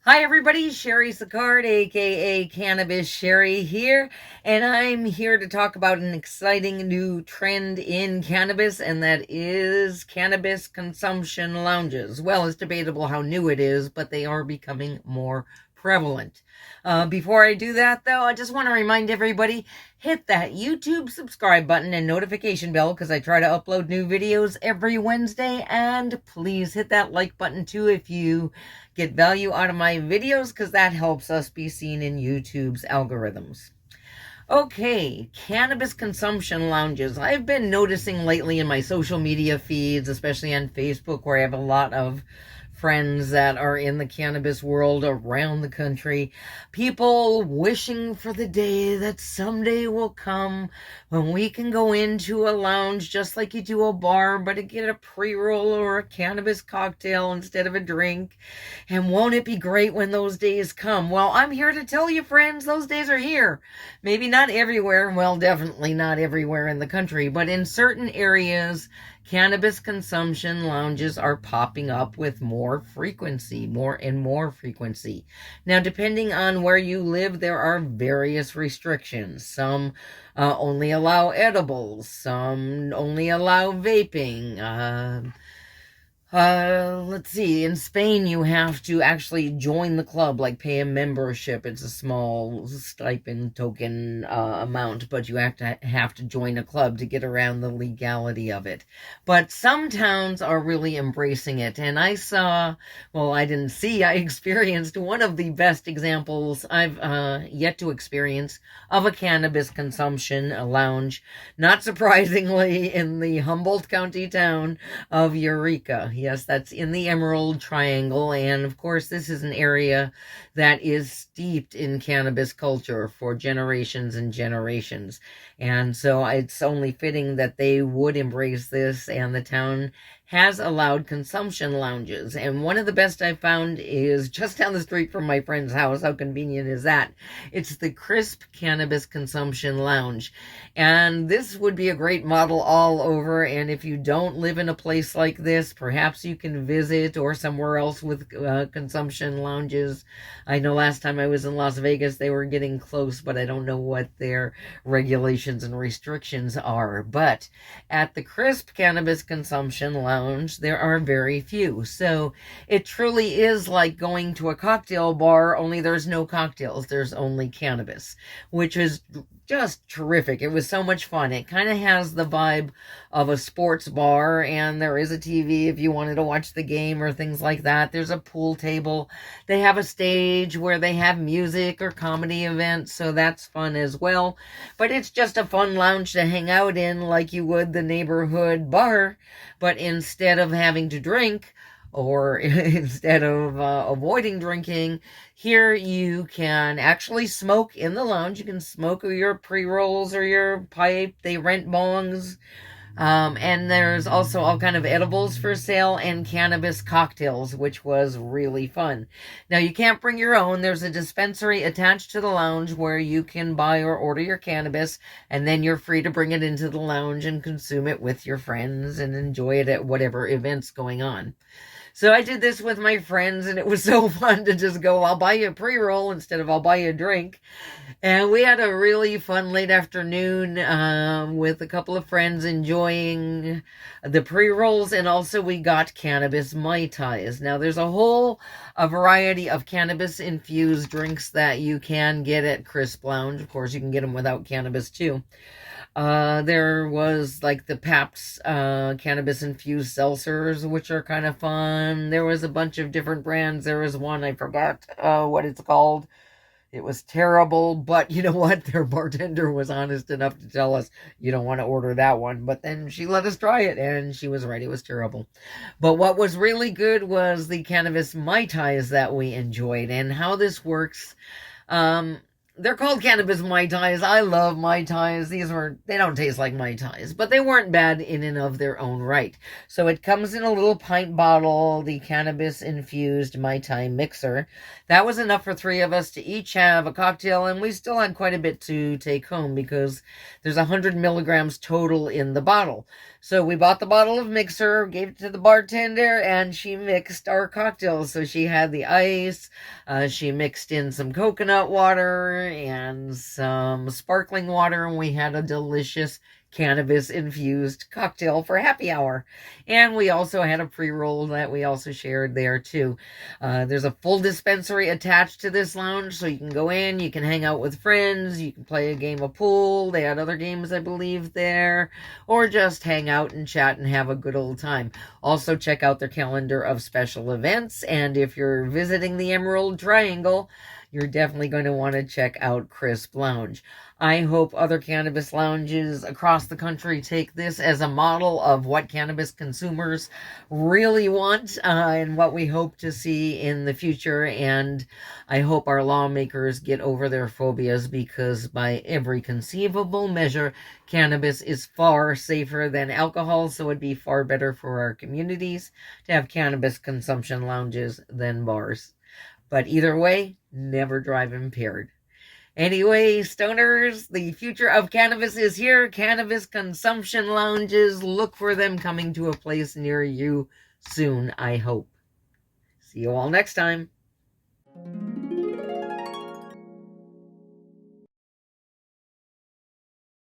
Hi everybody, Cheri Sicard, aka Cannabis Cheri here, and I'm here to talk about an exciting new trend in cannabis, and that is cannabis consumption lounges. Well, it's debatable how new it is, but they are becoming more prevalent. Before I do that though, I just want to remind everybody, hit that YouTube subscribe button and notification bell because I try to upload new videos every Wednesday, and please hit that like button too if you get value out of my videos, because that helps us be seen in YouTube's algorithms. Okay, cannabis consumption lounges. I've been noticing lately in my social media feeds, especially on Facebook, where I have a lot of friends that are in the cannabis world around the country, people wishing for the day that someday will come when we can go into a lounge just like you do a bar, but to get a pre-roll or a cannabis cocktail instead of a drink. And won't it be great when those days come? Well, I'm here to tell you, friends, those days are here. Maybe not everywhere, well, definitely not everywhere in the country, but in certain areas, cannabis consumption lounges are popping up with more frequency, more and more frequency. Now, depending on where you live, there are various restrictions. Some only allow edibles, some only allow vaping. Let's see. In Spain, you have to actually join the club, like pay a membership. It's a small stipend token amount, but you have to join a club to get around the legality of it. But some towns are really embracing it, and I experienced one of the best examples I've yet to experience of a cannabis consumption lounge, not surprisingly, in the Humboldt County town of Eureka. Yes, that's in the Emerald Triangle, and of course this is an area that is steeped in cannabis culture for generations and generations, and so it's only fitting that they would embrace this, and the town has allowed consumption lounges. And one of the best I've found is just down the street from my friend's house. How convenient is that? It's the Crisp Cannabis Consumption Lounge, and this would be a great model all over. And if you don't live in a place like this, perhaps you can visit, or somewhere else with consumption lounges. I know last time I was in Las Vegas, they were getting close, but I don't know what their regulations and restrictions are. But at the Crisp Cannabis Consumption Lounge, there are very few. So it truly is like going to a cocktail bar, only there's no cocktails, there's only cannabis, which is just terrific. It was so much fun. It kind of has the vibe of a sports bar, and there is a TV if you wanted to watch the game or things like that. There's a pool table. They have a stage where they have music or comedy events, so that's fun as well. But it's just a fun lounge to hang out in like you would the neighborhood bar, but instead of having to drink, or instead of avoiding drinking, here you can actually smoke in the lounge. You can smoke your pre-rolls or your pipe. They rent bongs. And there's also all kind of edibles for sale and cannabis cocktails, which was really fun. Now, you can't bring your own. There's a dispensary attached to the lounge where you can buy or order your cannabis, and then you're free to bring it into the lounge and consume it with your friends and enjoy it at whatever event's going on. So I did this with my friends, and it was so fun to just go, I'll buy you a pre-roll instead of I'll buy you a drink. And we had a really fun late afternoon with a couple of friends enjoying the pre-rolls, and also we got cannabis Mai Tais. Now, there's a variety of cannabis-infused drinks that you can get at Crisp Lounge. Of course, you can get them without cannabis, too. There was like the Pabst cannabis infused seltzers, which are kind of fun. There was a bunch of different brands. There was one, I forgot what it's called. It was terrible, but you know what? Their bartender was honest enough to tell us, you don't want to order that one. But then she let us try it, and she was right. It was terrible. But what was really good was the cannabis Mai Tais that we enjoyed. And how this works, they're called cannabis Mai Tais. I love Mai Tais. They don't taste like Mai Tais, but they weren't bad in and of their own right. So it comes in a little pint bottle, the cannabis infused Mai Tai mixer. That was enough for three of us to each have a cocktail, and we still had quite a bit to take home because there's 100 milligrams total in the bottle. So we bought the bottle of mixer, gave it to the bartender, and she mixed our cocktails. So she had the ice, she mixed in some coconut water and some sparkling water, and we had a delicious cannabis infused cocktail for happy hour. And we also had a pre-roll that we also shared there too. There's a full dispensary attached to this lounge, so you can go in, you can hang out with friends, you can play a game of pool. They had other games, I believe, there, or just hang out and chat and have a good old time. Also, check out their calendar of special events, and if you're visiting the Emerald Triangle, you're definitely going to want to check out Crisp Lounge. I hope other cannabis lounges across the country take this as a model of what cannabis consumers really want, and what we hope to see in the future. And I hope our lawmakers get over their phobias, because by every conceivable measure, cannabis is far safer than alcohol, so it'd be far better for our communities to have cannabis consumption lounges than bars. But either way, never drive impaired. Anyway, stoners, the future of cannabis is here. Cannabis consumption lounges, look for them coming to a place near you soon, I hope. See you all next time.